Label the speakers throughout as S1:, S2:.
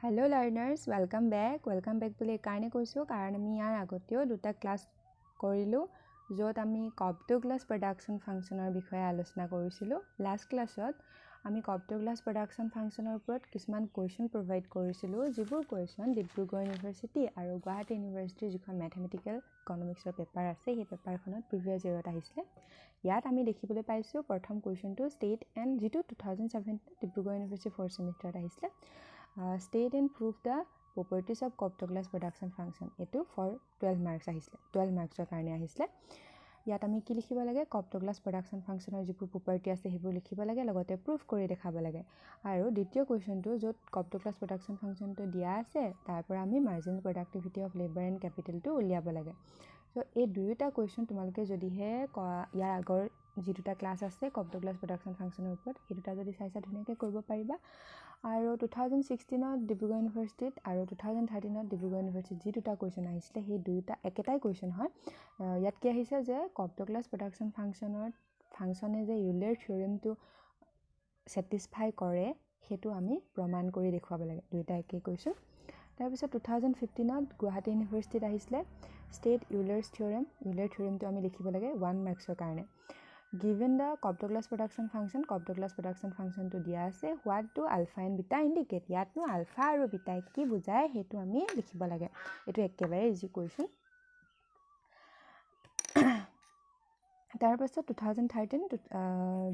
S1: Hello learners, welcome back বুলি কাৰণে কৈছো কাৰণ আমি ইয়াৰ আগতেও দুটা ক্লাস কৰিলো য'ত আমি কপটো ক্লাস প্ৰডাকশন ফাংচনৰ বিষয়ে আলোচনা কৰিছিলো লাষ্ট ক্লাছত আমি কপটো ক্লাস প্ৰডাকশন ফাংচনৰ ওপৰত কিছুমান কোৱেশ্চন প্ৰভাইড কৰিছিলো যিবোৰ কোৱেশ্চন ডিব্ৰুগড় ইউনিভাৰ্চিটি আৰু গুৱাহাটী ইউনিভাৰ্চিটিৰ যিখন ম্যাথমেটিক্যাল ইকনমিক্সৰ পেপাৰ আছে সেই পেপাৰখনত প্ৰিভিয়াছ ইয়েৰত আহিছিলে ইয়াত আমি দেখিবলৈ পাইছো প্ৰথম কোৱেশ্চনটো ষ্টেট এণ্ড যিটো 2017 ডিব্ৰুগড় ইউনিভাৰ্চিটি 4th সেমিষ্টাৰত আহিছিলে state and prove the properties of Copt class production function etu for 12 marks ahisle 12 marks karone ahisle yat ami ki likhiba lage Copt class production function or jipu property ase hebur likhiba lage logote proof kori dekhaba lage aru ditiyo question tu jot Copt class production function to dia ase tar pora ami marginal productivity of labor and capital tu uliaba lage so ei duita question tumaloke jodi he yar agor ji duta class ase Copt class production function or upor ei duta jodi saisa dhuneke koribo pariba আৰু 2016 ত ডিব্ৰুগড় ইউনিভাৰ্চিটিত আৰু 2013 ত ডিব্ৰুগড় ইউনিভাৰ্চিটিত যি দুটা question আহিছিলে সেই দুটা একেটাই কোৱেশ্চন হয় ইয়াত কি আহিছে যে কপটো ক্লাস প্ৰডাকশন ফাংচনে যে ইউলাৰ থিওৰেমটো স্যাটিসফাই কৰে হেতু আমি প্ৰমাণ কৰি দেখুৱাব লাগে দুটা একে কোৱেশ্চন তাৰ পিছত 2015 ত গুৱাহাটী ইউনিভাৰ্চিটিত আহিছিলে ষ্টেট ইউলাৰছ থিওৰেমটো আমি লিখিব লাগে 1 মাৰ্কছৰ কাৰণে Given the Copt class production function to dia ase what do alpha and beta indicate yat no alpha aru beta ki bujay hetu ami likhiba lage etu ekebare easy question tar pasot 2013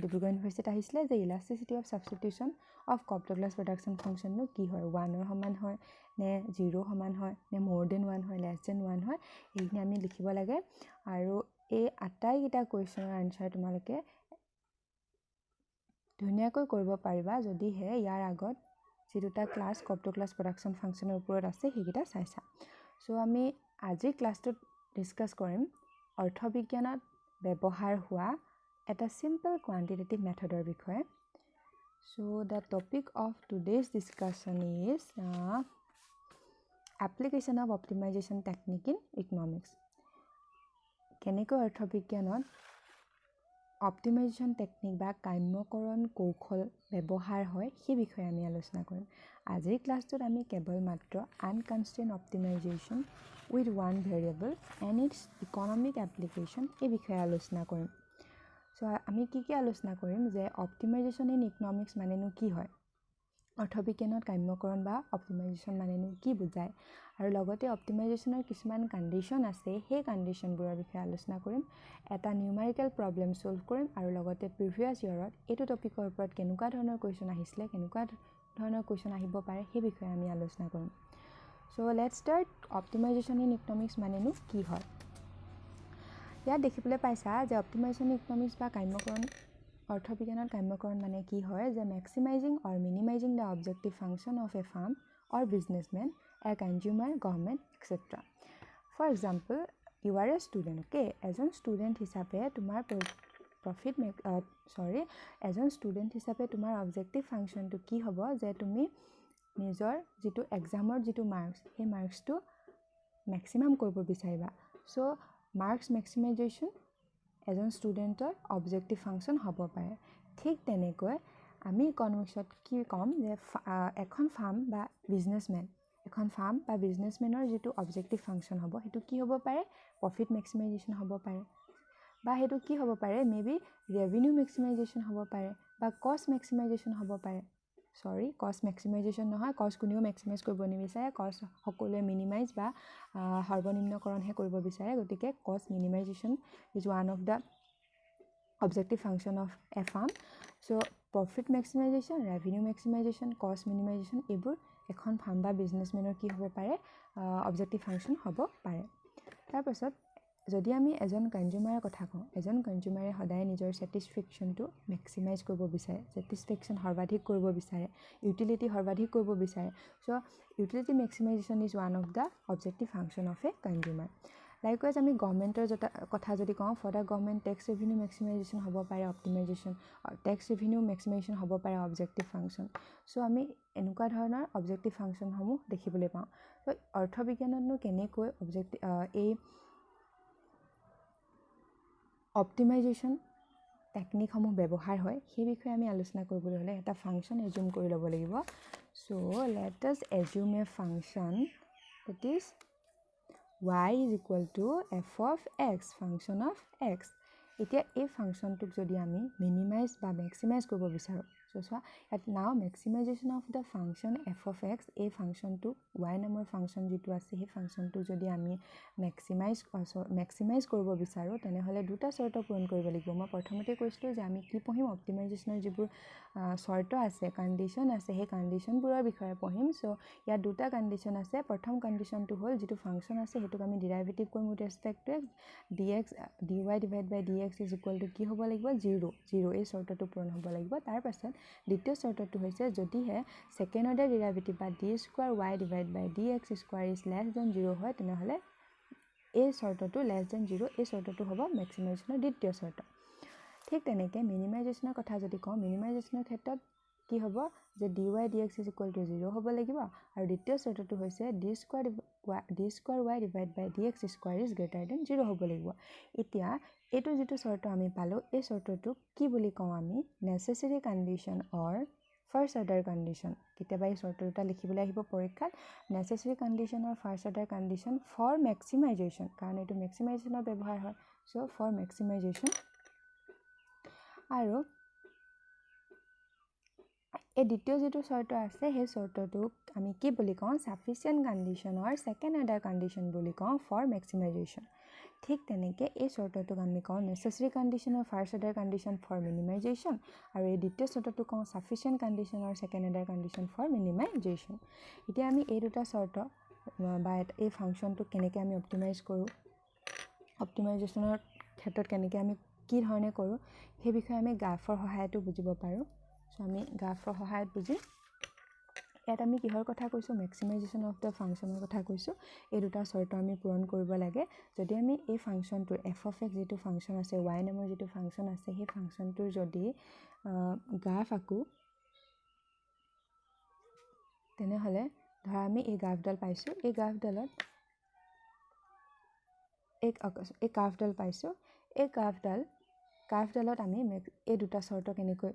S1: Dibrugarh University ahisle je elasticity of substitution of Copt class production function no ki hoy 1 or saman hoy ne 0 saman hoy ne more than 1 hoy less than 1 hoy ehni ami likhiba lage aru এই আটাই গিটা কোৱেশ্চনৰ answer তোমালোকে ধুনিয়াকৈ কৰিব পাৰিবা যদি হে ইয়াৰ আগত যি দুটা ক্লাস কপটো ক্লাস প্ৰডাকশন ফাংচনৰ ওপৰত আছে হেগিটা চাইছা সো আমি আজি ক্লাসটোত ডিসকাস কৰিম অৰ্থবিজ্ঞানত ব্যৱহাৰ হোৱা এটা সিম্পল কোয়ান্টিটেটিভ মেথডৰ বিষয়ে so the topic of today's discussion is application of optimisation technique in economics কেনেকৈ অৰ্থবিজ্ঞানত অপটিমাইজেশন টেকনিক বা কাম্যকৰণ কৌশল ব্যৱহাৰ হয় সেই বিষয়ে আমি আলোচনা কৰিম আজিৰ ক্লাসটোত আমি কেৱল মাত্ৰ unconstrained optimization with one variable and its economic application এই বিষয়ে আলোচনা কৰিম সো আমি কি আলোচনা কৰিম যে অপটিমাইজেশন ইন ইকনমিক্স মানেনো কি হয় অৰ্থবিজ্ঞানত কাম্যকৰণ বা অপটিমাইজেশন মানেনো কি বুজায় আৰু লগতে অপটিমাইজেশনৰ কিছুমান কন্ডিশন আছে সেই কন্ডিশনবোৰৰ বিষয়ে আলোচনা কৰিম এটা নিউমেৰিকেল প্ৰবলেম সলভ কৰিম আৰু লগতে প্ৰিভিয়াছ ইয়াৰত এটো টপিকৰ ওপৰত কেনেকুৱা ধৰণৰ কোৱেশ্চন আহিছিলে কেনেকুৱা ধৰণৰ কোৱেশ্চন আহিব পাৰে সেই বিষয়ে আমি আলোচনা কৰিম so let's start optimization in economics মানেনো কি হয় ইয়াত দেখিবলৈ পাইছা যে অপটিমাইজেশন ইন ইকনমিক্স বা কাম্যকৰণ অৰ্থবিজ্ঞানৰ কাম্যকৰণ মানে কি হয় যে maximizing or minimizing the objective function of a firm or businessman a consumer government etc for example you are a student okay এজন student হিচাপে তোমাৰ এজন student হিচাপে তোমাৰ objective function to কি হ'ব যে তুমি নিজৰ যেটো এক্সামৰ যেটো মাৰ্কস সেই মাৰ্কসটো maximum কৰিব বিচাৰিবা so marks maximization এজন স্টুডেন্টৰ অবজেক্টিভ ফাংচন হ'ব পাৰে ঠিক তেনেকৈ আমি ইকনমিক্সত কি কম যে এখন ফাৰ্ম বা বিজনেসম্যানৰ যেটো অবজেক্টিভ ফাংচন হ'ব হেতু কি হ'ব পাৰে প্ৰফিট ম্যাক্সিমাইজেশন হ'ব পাৰে বা হেতু কি হ'ব পাৰে মেবি ৰেভিনিউ ম্যাক্সিমাইজেশন হ'ব পাৰে বা কষ্ট ম্যাক্সিমাইজেশন হ'ব পাৰে কষ্ট ম্যাক্সিমাইজেশন নহয় কষ্ট কোনেও ম্যাক্সিমাইজ কৰিব নিবিচাৰে কষ্ট সকলোৱে মিনিমাইজ বা সৰ্বনিম্নকৰণহে কৰিব বিচাৰে গতিকে কষ্ট minimisation is one of the objective function of a firm so profit maximization revenue maximization cost minimization এইবোৰ এখন ফাৰ্ম বা বিজনেসম্যানৰ কি হ'ব পাৰে অবজেক্টিভ ফাংচন হ'ব পাৰে তাৰ পাছত যদি আমি এজন কনজিউমাৰৰ কথা কওঁ এজন কনজিউমাৰে সদায় নিজৰ স্যাটিসফ্যাকশনটো ম্যাক্সিমাইজ কৰিব বিচাৰে স্যাটিসফ্যাকশন সৰ্বাধিক কৰিব বিচাৰে ইউটিলিটি সৰ্বাধিক কৰিব বিচাৰে so utility maximisation is one of the objective function of a consumer Likewise, আমি গভৰ্নমেন্টৰ কথা যদি কওঁ for the government tax revenue maximisation হ'ব পাৰে অপটিমাইজেশন ট্যাক্স ৰেভিনিউ ম্যাক্সিমাইজেশন হ'ব পাৰে অবজেক্টিভ ফাংচন সো আমি এনেকুৱা ধৰণৰ অবজেক্টিভ ফাংচন সমূহ দেখিবলৈ পাওঁ সো অৰ্থবিজ্ঞানতনো কেনেকৈ এই অপটিমাইজেশন টেকনিক সমূহ ব্যৱহাৰ হয় সেই বিষয়ে আমি আলোচনা কৰিবলৈ হলে এটা ফাংচন এজুম কৰি ল'ব লাগিব So let us assume a function that is y is equal to f of x, function of x. এতিয়া এই ফাংচনটোক যদি আমি মিনিমাইজ বা মেক্সিমাইজ কৰিব বিচাৰোঁ, চোৱা ইয়াত now maximization of the function f of x, এই ফাংচনটোক ৱাই নামৰ ফাংচন যিটো আছে সেই ফাংচনটো যদি আমি মেক্সিমাইজ কৰিব বিচাৰোঁ তেনেহ'লে দুটা চৰ্ত পূৰণ কৰিব লাগিব। মই প্ৰথমতে কৈছিলোঁ যে আমি কি পঢ়িম, অপ্টিমাইজেশ্যনৰ যিবোৰ চৰ্ত আছে, কণ্ডিশ্যন আছে, সেই কণ্ডিশ্যনবোৰৰ বিষয়ে পঢ়িম। চ' ইয়াত দুটা কণ্ডিশ্যন আছে। প্ৰথম কণ্ডিশ্যনটো হ'ল যিটো ফাংচন আছে সেইটোক আমি ডিৰাইভেটিভ কৰিম with respect to X, dy divide by dx is equal to কি হ'ব লাগিব, 0 এই চৰ্তটো পূৰণ হ'ব লাগিব। তাৰপাছত দ্বিতীয় চৰ্তটো হৈছে যদিহে ছেকেণ্ড অৰ্ডাৰ ডিৰাইভেটিভ বা d square y divide by dx square is less than 0 হয় তেনেহ'লে এই চৰ্তটো লেছ দেন 0, এই চৰ্তটো হ'ব মেক্সিমাইজেশ্যনৰ দ্বিতীয় চৰ্ত। ঠিক তেনেকৈ মিনিমাইজেশ্যনৰ কথা যদি কওঁ, মিনিমাইজেশ্যনৰ ক্ষেত্ৰত কি হ'ব যে dy dx is equal to 0 হ'ব লাগিব, আৰু দ্বিতীয় চৰ্তটো হৈছে d square y divide by dx square is greater than 0 হ'ব লাগিব। এতিয়া এইটো যিটো চৰ্ত আমি পালোঁ, এই চৰ্তটোক কি বুলি কওঁ আমি, necessary condition or first order condition. কেতিয়াবা এই চৰ্ত দুটা লিখিবলৈ আহিব পৰীক্ষাত, necessary condition or first order condition for maximization, কাৰণ এইটো মেক্সিমাইজেশ্যনৰ ব্যৱহাৰ হয়। So' for maximization. আৰু এই দ্বিতীয় যিটো চৰ্ত আছে সেই চৰ্তটোক আমি কি বুলি কওঁ, sufficient condition or second order condition বুলি কওঁ ফৰ মেক্সিমাইজেশ্যন। ঠিক তেনেকৈ এই চৰ্তটোক আমি কওঁ necessary condition or first order condition for minimization, আৰু এই দ্বিতীয় চৰ্তটোক কওঁ sufficient condition or second order condition for minimization. এতিয়া আমি এই দুটা চৰ্ত বা এই ফাংচনটোক কেনেকৈ আমি অপ্টিমাইজ কৰোঁ, অপ্টিমাইজেশ্যনৰ ক্ষেত্ৰত কেনেকৈ আমি কি ধৰণে কৰোঁ সেই বিষয়ে আমি গ্ৰাফৰ সহায়তো বুজিব পাৰোঁ। চ' আমি গ্ৰাফৰ সহায়ত বুজিম। ইয়াত আমি কিহৰ কথা কৈছোঁ, মেক্সিমাইজেশ্যন অফ দ্য ফাংচনৰ কথা কৈছোঁ। এই দুটা চৰ্ত আমি পূৰণ কৰিব লাগে। যদি আমি এই ফাংচনটোৰ এফ অফ এক্স যিটো ফাংচন আছে, ৱাই নামৰ যিটো ফাংচন আছে, সেই ফাংচনটোৰ যদি গ্ৰাফ আঁকো তেনেহ'লে ধৰা আমি এই গ্ৰাফডাল পাইছোঁ, এই গ্ৰাফডালত এই কাৰ্ভডাল পাইছোঁ, এই কাৰ্ভডালত আমি এই দুটা চৰ্ত কেনেকৈ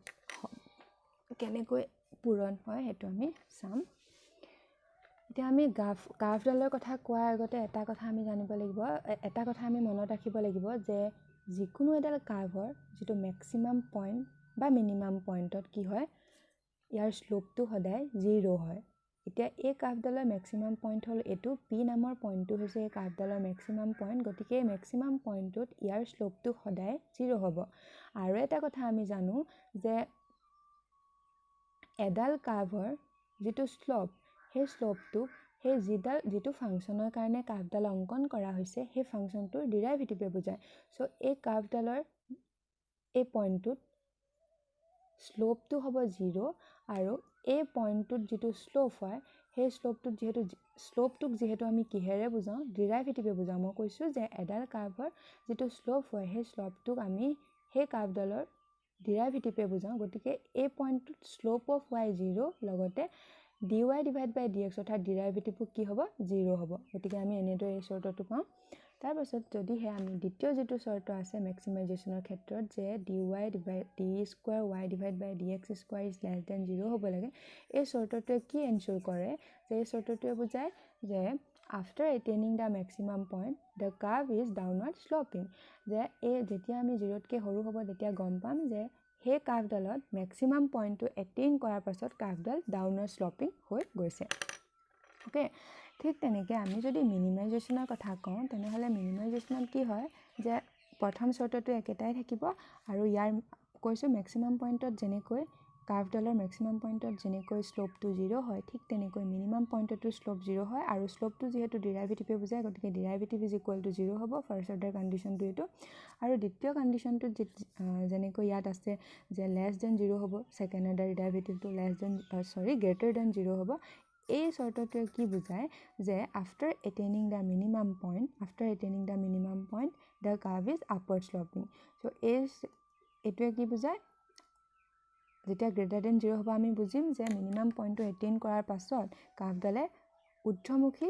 S1: পূৰণ হয় সেইটো আমি চাম। এতিয়া আমি কাৰ্ভডালৰ কথা কোৱাৰ আগতে এটা কথা আমি জানিব লাগিব, এটা কথা আমি মনত ৰাখিব লাগিব যে যিকোনো এডাল কাৰ্ভৰ যিটো মেক্সিমাম পইণ্ট বা মিনিমাম পইণ্টত কি হয়, ইয়াৰ শ্লোপটো সদায় 0 হয়। এতিয়া এই কাৰ্ভডালৰ মেক্সিমাম পইণ্ট হ'ল এইটো, পি নামৰ পইণ্টটো হৈছে এই কাৰ্ভডালৰ মেক্সিমাম পইণ্ট, গতিকে এই মেক্সিমাম পইণ্টটোত ইয়াৰ শ্লোপটো সদায় 0 হ'ব। আৰু এটা কথা আমি জানো যে এডাল কাৰ্ভৰ যিটো শ্লোপ, সেই শ্লোপটোক যিটো ফাংচনৰ কাৰণে কাৰ্ভডাল অংকন কৰা হৈছে সেই ফাংচনটোৰ ডিৰাইভেটিভে বুজায়। চ' এই কাৰ্ভডালৰ এই পইণ্টটোত শ্লোপটো হ'ব 0, আৰু এই পইণ্টটোত যিটো শ্লোপ হয় সেই শ্লোপটোক যিহেতু আমি কিহেৰে বুজাওঁ, ডিৰাইভেটিভে বুজাওঁ। মই কৈছোঁ যে এডাল কাৰ্ভৰ যিটো শ্লোপ হয় সেই শ্লোপটোক আমি সেই কাৰ্ভডালৰ ডিৰাইভেটিভে বুজাওঁ, গতিকে এই পইণ্টটোত শ্লোপ অফ y 0 লগতে dy ডিভাইড বাই dx অৰ্থাৎ ডিৰাইভেটিভো কি হ'ব, 0 হ'ব। গতিকে আমি এনেদৰে এই চৰ্তটো পাওঁ। তাৰপাছত যদিহে আমি দ্বিতীয় যিটো চৰ্ত আছে মেক্সিমাইজেশ্যনৰ ক্ষেত্ৰত যে d square y divide by dx square is less than 0 হ'ব লাগে, এই চৰ্তটোৱে কি এনশ্যোৰ কৰে যে এই চৰ্তটোৱে বুজায় যে after attaining the maximum point the curve is downward sloping, যে যেতিয়া আমি 0তকৈ সৰু হ'ব তেতিয়া গম পাম যে সেই কাৰ্ভডালত মেক্সিমাম পইণ্টটো এটেইন কৰাৰ পাছত কাৰ্ভডাল ডাউনৱাৰ্ড শ্লপিং হৈ গৈছে। অ'কে, ঠিক তেনেকৈ আমি যদি মিনিমাইজেশ্যনৰ কথা কওঁ তেনেহ'লে মিনিমাইজেশ্যনত কি হয় যে প্ৰথম চৰ্তটো একেটাই থাকিব, আৰু ইয়াৰ কৈছোঁ মেক্সিমাম পইণ্টত যেনেকৈ কাৰ্ভডালৰ মেক্সিমাম পইণ্টত যেনেকৈ শ্লোপটো 0 হয়, ঠিক তেনেকৈ মিনিমাম পইণ্টতো শ্লোপ 0 হয়, আৰু শ্লোপটো যিহেতু ডিৰাইভেটিভে বুজায় গতিকে ডিৰাইভেটিভ ইজ ইকুৱেল টু 0 হ'ব ফাৰ্ষ্ট অৰ্ডাৰ কণ্ডিশ্যনটো এইটো। আৰু দ্বিতীয় কণ্ডিশ্যনটোত যেনেকৈ ইয়াত আছে যে লেছ দেন 0 হ'ব, ছেকেণ্ড অৰ্ডাৰ ডিৰাইভেটিভটো গ্ৰেটাৰ দেন 0 হ'ব। এই চৰ্তটোৱে কি বুজায় যে after attaining the minimum point the curve is upward sloping. So' এইটোৱে কি বুজায়, যেতিয়া গ্ৰেটাৰ দেন 0 হ'ব আমি বুজিম যে মিনিমাম পইণ্টটো এটেইন কৰাৰ পাছত কাৰ্ভডালে ঊৰ্ধ্বমুখী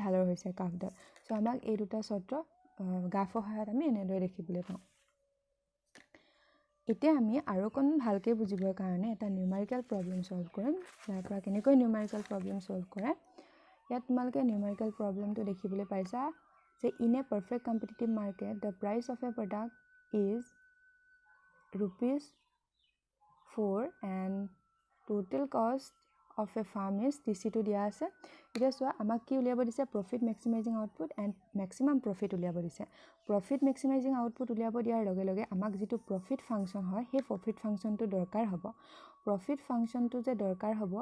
S1: ঢালৰ হৈছে কাৰ্ভডাল। চ' আমাক এই দুটা চৰ্ত গ্ৰাফৰ সহায়ত আমি এনেদৰে দেখিবলৈ পাওঁ। এতিয়া আমি আৰু অকণ ভালকৈ বুজিবৰ কাৰণে এটা নিউমেৰিকেল প্ৰব্লেম সলভ কৰিম যাৰ পৰা কেনেকৈ নিউমেৰিকেল প্ৰব্লেম সলভ কৰে ইয়াত তোমালোকে নিউমেৰিকেল প্ৰব্লেমটো দেখিবলৈ পাইছা যে in a perfect competitive market the price of A product is ₹4 and total cost of a farm is TC2 দিয়া আছে এতিয়া চোৱা আমাক কি উলিয়াব দিছে profit maximizing output and maximum profit উলিয়াব দিছে প্ৰফিট মেক্সিমাইজিং আউটপুট উলিয়াব দিয়াৰ লগে লগে আমাক যিটো প্ৰফিট ফাংচন হয় সেই প্ৰফিট ফাংচনটো দৰকাৰ হ'ব প্ৰফিট ফাংচনটো যে দৰকাৰ হ'ব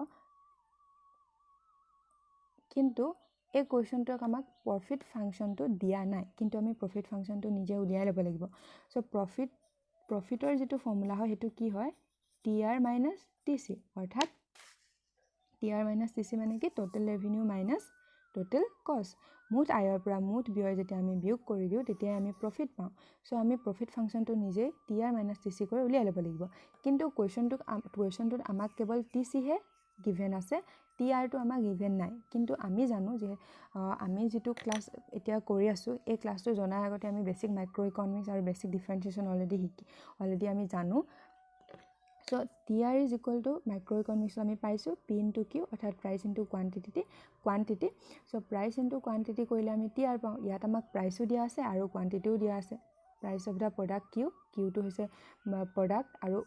S1: কিন্তু এই কুৱেশ্যনটোক আমাক প্ৰফিট ফাংচনটো দিয়া নাই কিন্তু আমি প্ৰফিট ফাংচনটো নিজে উলিয়াই ল'ব লাগিব সো প্ৰফিটৰ যিটো ফৰ্মুলা হয় সেইটো কি হয় TR minus TC অৰ্থাৎ TR minus TC মানে কি টোটেল ৰেভিনিউ মাইনাছ টোটেল কষ্ট মুঠ আয়ৰ পৰা মুঠ ব্যয় যেতিয়া আমি বিয়োগ কৰি দিওঁ তেতিয়া আমি প্ৰফিট পাওঁ সো আমি প্ৰফিট ফাংচনটো নিজে TR minus TC কৰি উলিয়াই ল'ব লাগিব কিন্তু কুৱেশ্যনটোত আমাক কেৱল TC হে গিভেন আছে TRটো আমাক গিভেন নাই কিন্তু আমি জানো যে আমি যিটো ক্লাছ এতিয়া কৰি আছোঁ এই ক্লাছটো জনাৰ আগতে আমি বেছিক মাইক্ৰ' ইকনমিক্স আৰু বেছিক ডিফাৰেঞ্চিয়েশ্যন অলৰেডি আমি জানো So TR is equal to microeconomics আমি পাইছোঁ P into Q অৰ্থাৎ price into quantity so price into quantity কৰিলে আমি TR পাওঁ ইয়াত আমাক প্ৰাইচো দিয়া আছে আৰু কোৱান্টিটিও দিয়া আছে price of the product Q টো হৈছে product আৰু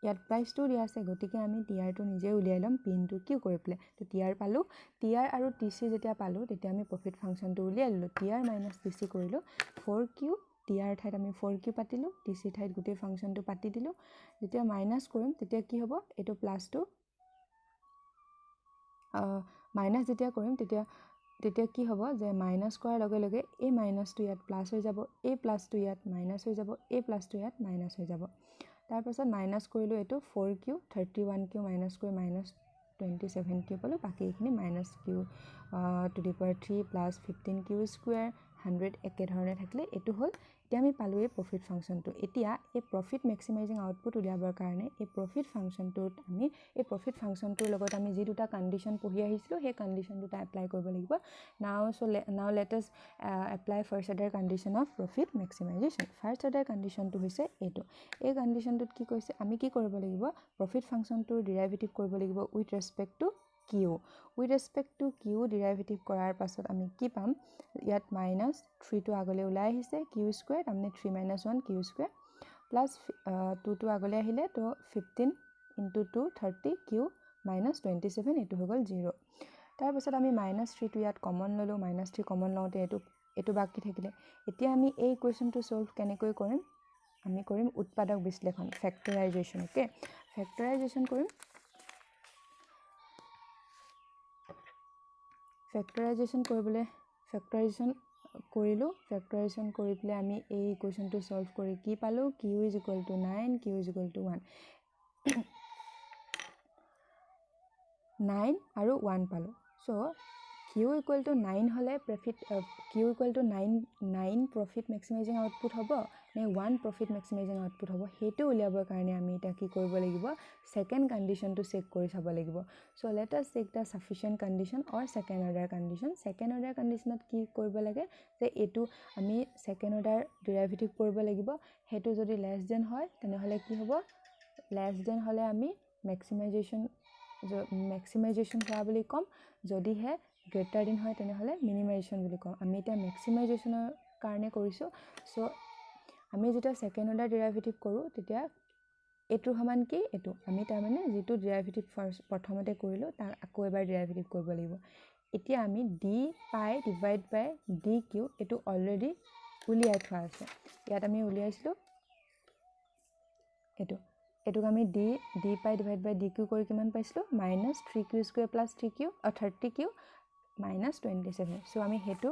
S1: ইয়াত প্ৰাইচটো দিয়া আছে গতিকে আমি TRটো নিজে উলিয়াই ল'ম P into Q কৰি পেলাই তো TR পালোঁ TR আৰু TC যেতিয়া পালোঁ তেতিয়া আমি প্ৰফিট ফাংচনটো উলিয়াই ল'লোঁ TR minus TC কৰিলোঁ 4Q TR ঠাইত আমি 4Q পাতিলোঁ TC ঠাইত গোটেই ফাংচনটো পাতি দিলোঁ যেতিয়া মাইনাছ কৰিম তেতিয়া কি হ'ব এইটো প্লাছটো মাইনাছ যেতিয়া কৰিম তেতিয়া কি হ'ব যে মাইনাছ কৰাৰ লগে লগে এই মাইনাছটো ইয়াত প্লাছ হৈ যাব এই প্লাছটো ইয়াত মাইনাছ হৈ যাব এই প্লাছটো ইয়াত মাইনাছ হৈ যাব তাৰপাছত মাইনাছ কৰিলোঁ এইটো 4Q 31Q মাইনাছ কৰি -27Q পালোঁ বাকী এইখিনি -Q to the power 3 plus 15Q square 100 একেধৰণে থাকিলে এইটো হ'ল এতিয়া আমি পালোঁ এই প্ৰফিট ফাংচনটো এতিয়া এই প্ৰফিট মেক্সিমাইজিং আউটপুট উলিয়াবৰ কাৰণে এই প্ৰফিট ফাংচনটোৰ লগত আমি যি দুটা কণ্ডিশ্যন পঢ়ি আহিছিলোঁ সেই কণ্ডিশ্যন দুটা এপ্লাই কৰিব লাগিব now let us apply first order condition of profit maximization first order কণ্ডিশ্যনটো হৈছে এইটো এই কণ্ডিশ্যনটোত কি কৈছে আমি কি কৰিব লাগিব প্ৰফিট ফাংচনটোৰ ডিৰাইভেটিভ কৰিব লাগিব with respect two Q derivative কৰাৰ পাছত আমি কি পাম ইয়াত -3টো আগলৈ ওলাই আহিছে Q স্কুৱেৰ তাৰমানে 3 - 1 Q স্কুৱেৰ প্লাছ 2টো আগলৈ আহিলে তো 15 into 2 30 Q -27 এইটো হৈ গ'ল 0 তাৰপাছত আমি -3টো ইয়াত কমন ল'লোঁ -3 কমন লওঁতে এইটো বাকী থাকিলে এতিয়া আমি এই কুৱেশ্যনটো সলভ কেনেকৈ কৰিম আমি কৰিম উৎপাদক বিশ্লেষণ ফেক্টৰাইজেশ্যন অ'কে ফেক্টৰাইজেশ্যন কৰিম ফেক্টৰাইজেশ্যন কৰিলোঁ ফেক্টৰাইজেশ্যন কৰি পেলাই আমি এই কুৱেশ্যনটো সলভ কৰি কি পালোঁ Q is equal to 9 Q is equal to 1 9 আৰু 1 পালোঁ চ' Q equal to 9 হ'লে Q equal to 9 profit maximizing output হ'ব নে 1 প্ৰফিট মেক্সিমাইজিং আউটপুট হ'ব সেইটো উলিয়াবৰ কাৰণে আমি এতিয়া কি কৰিব লাগিব ছেকেণ্ড কণ্ডিশ্যনটো চেক কৰি চাব লাগিব so' let us check the sufficient condition or second order কণ্ডিশ্যনত কি কৰিব লাগে যে এইটো আমি ছেকেণ্ড অৰ্ডাৰ ডিৰাইভেটিভ কৰিব লাগিব সেইটো যদি লেছ দেন হয় তেনেহ'লে কি হ'ব লেছ দেন হ'লে আমি মেক্সিমাইজেশ্যন হোৱা বুলি ক'ম যদিহে গ্ৰেটাৰ দেন হয় তেনেহ'লে মিনিমাইজেশ্যন বুলি ক'ম আমি এতিয়া মেক্সিমাইজেশ্যনৰ কাৰণে কৰিছোঁ চ' আমি যেতিয়া ছেকেণ্ড অৰ্ডাৰ ডিৰাইভেটিভ কৰোঁ তেতিয়া এইটোৰ সমান কি এইটো আমি তাৰমানে যিটো ডিৰাইভেটিভ প্ৰথমতে কৰিলোঁ তাক আকৌ এবাৰ ডিৰাইভেটিভ কৰিব লাগিব এতিয়া আমি d/dq এইটো অলৰেডি উলিয়াই থোৱা আছে ইয়াত আমি উলিয়াইছিলোঁ এইটোক আমি d/dq কৰি কিমান পাইছিলোঁ -3q square plus 3q 30q -27 চ' আমি সেইটো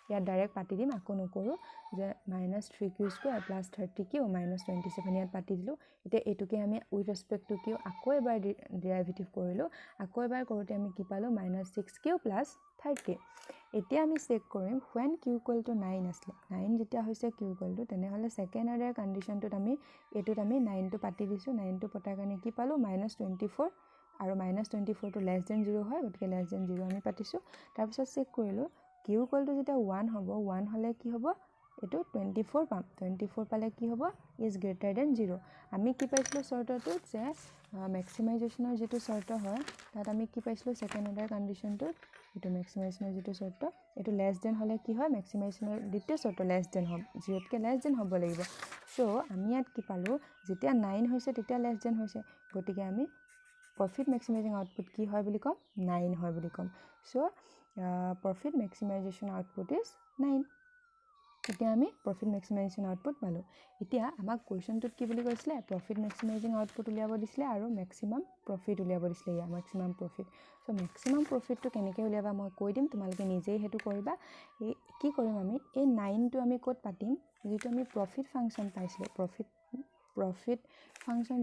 S1: ইয়াত ডাইৰেক্ট পাতি দিম আকৌ নকৰোঁ যে -3q স্কুৱেৰ প্লাছ 30q -27 ইয়াত পাতি দিলোঁ এতিয়া এইটোকে আমি উইথ ৰেচপেক্ট টু কিউ আকৌ এবাৰ ডিৰাইভেটিভ কৰিলোঁ আকৌ এবাৰ কৰোঁতে আমি কি পালোঁ -6q প্লাছ 30 এতিয়া আমি চেক কৰিম when q equal to 9 আছিলে 9 যেতিয়া হৈছে q equal to তেনেহ'লে ছেকেণ্ড অৰ্ডাৰ কণ্ডিশ্যনটোত এইটোত আমি 9টো পাতি দিছোঁ 9টো পতাৰ কাৰণে কি পালোঁ -24 আৰু -24টো লেছ দেন 0 হয় গতিকে লেছ দেন 0 আমি পাতিছোঁ তাৰপিছত চেক কৰিলোঁ Q equal to যেতিয়া 1 হ'ব 1 হ'লে কি হ'ব এইটো 24 পাম 24 পালে কি হ'ব ইজ গ্ৰেটাৰ দেন 0 আমি কি পাইছিলোঁ চৰ্তটোত যে মেক্সিমাইজেশ্যনৰ যিটো চৰ্ত হয় তাত আমি কি পাইছিলোঁ সেকেন্ড অৰ্ডাৰ কণ্ডিশ্যনটোত এইটো মেক্সিমাইজেশ্যনৰ যিটো চৰ্ত এইটো লেছ দেন হ'লে কি হয় মেক্সিমাইজেশ্যনৰ দ্বিতীয় চৰ্ত লেছ দেন হ'ব 0তকৈ লেছ দেন হ'ব লাগিব সো আমি ইয়াত কি পালোঁ যেতিয়া 9 হৈছে তেতিয়া লেছ দেন হৈছে গতিকে আমি প্ৰফিট মেক্সিমাইজিং আউটপুট কি হয় বুলি ক'ম 9 হয় বুলি ক'ম সো প্ৰফিট মেক্সিমাইজেশ্যন আউটপুট ইজ 9 এতিয়া আমি প্ৰফিট মেক্সিমাইজেশ্যন আউটপুট পালোঁ এতিয়া আমাক কুৱেশ্যনটোত কি বুলি কৈছিলে প্ৰফিট মেক্সিমাইজিং আউটপুট উলিয়াব দিছিলে আৰু মেক্সিমাম প্ৰফিট উলিয়াব দিছিলে ইয়াৰ মেক্সিমাম প্ৰফিট সো মেক্সিমাম প্ৰফিটটো কেনেকৈ উলিয়াবা মই কৈ দিম তোমালোকে নিজেই সেইটো কৰিবা এই কি কৰিম আমি এই 9টো আমি ক'ত পাতিম যিটো আমি প্ৰফিট ফাংচন পাইছিলোঁ প্ৰফিট ফাংচন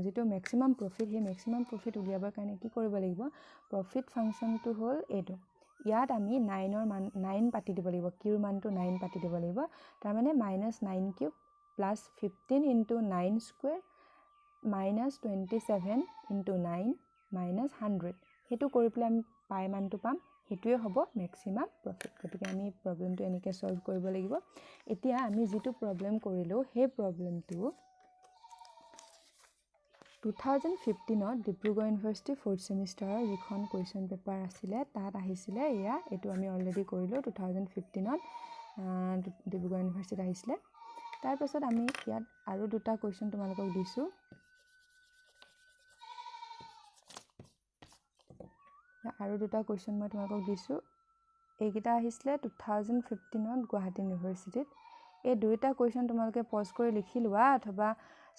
S1: যিটো মেক্সিমাম প্ৰফিট সেই মেক্সিমাম প্ৰফিট উলিয়াবৰ কাৰণে কি কৰিব লাগিব প্ৰফিট ফাংচনটো হ'ল এইটো ইয়াত আমি 9ৰ মান 9 পাতি দিব লাগিব কিউৰ মানটো 9 পাতি দিব লাগিব তাৰমানে -9 cube plus 15 into 9 square -27 into 9 -100 সেইটো কৰি পেলাই আমি পাই মানটো পাম সেইটোৱে হ'ব মেক্সিমাম প্ৰফিট গতিকে আমি প্ৰবলেমটো এনেকৈ সলভ কৰিব লাগিব এতিয়া আমি যিটো প্ৰবলেম কৰিলোঁ সেই প্ৰবলেমটো 2015ত ডিব্ৰুগড় ইউনিভাৰ্চিটি 4th চেমিষ্টাৰৰ যিখন কুৱেশ্যন পেপাৰ আছিলে তাত আহিছিলে এয়া এইটো আমি অলৰেডি কৰিলোঁ 2015ত ডিব্ৰুগড় ইউনিভাৰ্চিটিত আহিছিলে তাৰপাছত আমি ইয়াত আৰু দুটা কুৱেশ্যন তোমালোকক দিছোঁ মই তোমালোকক দিছোঁ এইকেইটা আহিছিলে 2015ত গুৱাহাটী ইউনিভাৰ্চিটিত এই দুইটা কুৱেশ্যন তোমালোকে পজ কৰি লিখি লোৱা অথবা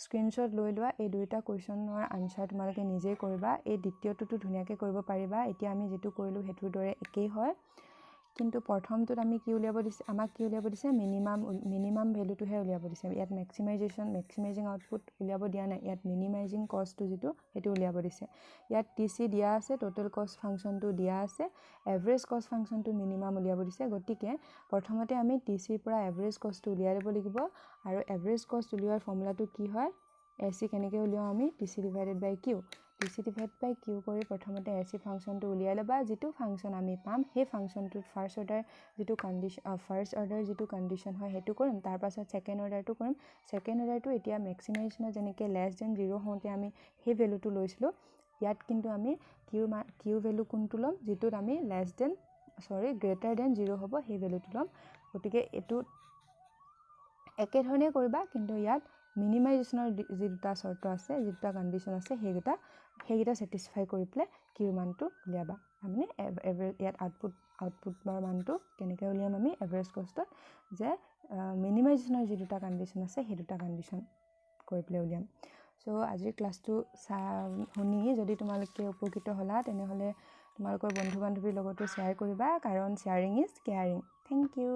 S1: স্ক্ৰীনশ্বট লৈ লোৱা এই দুইটা কুৱেশ্যনৰ আনচাৰ তোমালোকে নিজেই কৰিবা এই দ্বিতীয়টোতো ধুনীয়াকৈ কৰিব পাৰিবা এতিয়া আমি যিটো কৰিলোঁ সেইটোৰ দৰে একেই হয় কিন্তু প্ৰথমটোত আমি কি উলিয়াব দিছে আমাক কি উলিয়াব দিছে মিনিমাম ভেলুটোহে উলিয়াব দিছে ইয়াত মেক্সিমাইজিং আউটপুট উলিয়াব দিয়া নাই ইয়াত মিনিমাইজিং কষ্টটো যিটো সেইটো উলিয়াব দিছে ইয়াত TC দিয়া আছে টোটেল কষ্ট ফাংচনটো দিয়া আছে এভাৰেজ কষ্ট ফাংচনটো মিনিমাম উলিয়াব দিছে গতিকে প্ৰথমতে আমি TCৰ পৰা এভাৰেজ কষ্টটো উলিয়াই ল'ব লাগিব আৰু এভাৰেজ কষ্ট উলিওৱাৰ ফৰ্মুলাটো কি হয় AC কেনেকৈ উলিয়াও আমি TC ডিভাইডেড বাই Q কৰি প্ৰথমতে AC ফাংচনটো উলিয়াই ল'বা যিটো ফাংচন আমি পাম সেই ফাংচনটোত ফাৰ্ষ্ট অৰ্ডাৰ যিটো কণ্ডিশ্যন হয় সেইটো কৰিম তাৰপাছত ছেকেণ্ড অৰ্ডাৰটো কৰিম ছেকেণ্ড অৰ্ডাৰটো এতিয়া মেক্সিমাইজেশ্যনৰ যেনেকৈ লেছ দেন 0 হওঁতে আমি সেই ভেলুটো লৈছিলোঁ ইয়াত কিন্তু আমি কিউ ভেলু কোনটো ল'ম যিটোত আমি গ্ৰেটাৰ দেন 0 হ'ব সেই ভেলুটো ল'ম গতিকে এইটো একেধৰণে কৰিবা কিন্তু ইয়াত মিনিমাইজেশ্যনৰ যি দুটা চৰ্ত আছে যি দুটা কণ্ডিশ্যন আছে সেইকেইটা ছেটিছফাই কৰি পেলাই কিউৰ মানটো উলিয়াবা তাৰমানে ইয়াত আউটপুটৰ মানটো কেনেকৈ উলিয়াম আমি এভাৰেজ কষ্টত যে মিনিমাইজেশ্যনৰ যি দুটা কণ্ডিশ্যন আছে সেই দুটা কণ্ডিশ্যন কৰি পেলাই উলিয়াম সো আজিৰ ক্লাছটো শুনি যদি তোমালোকে উপকৃত হ'লা তেনেহ'লে তোমালোকৰ বন্ধু বান্ধৱীৰ লগতো শ্বেয়াৰ কৰিবা কাৰণ sharing is caring thank U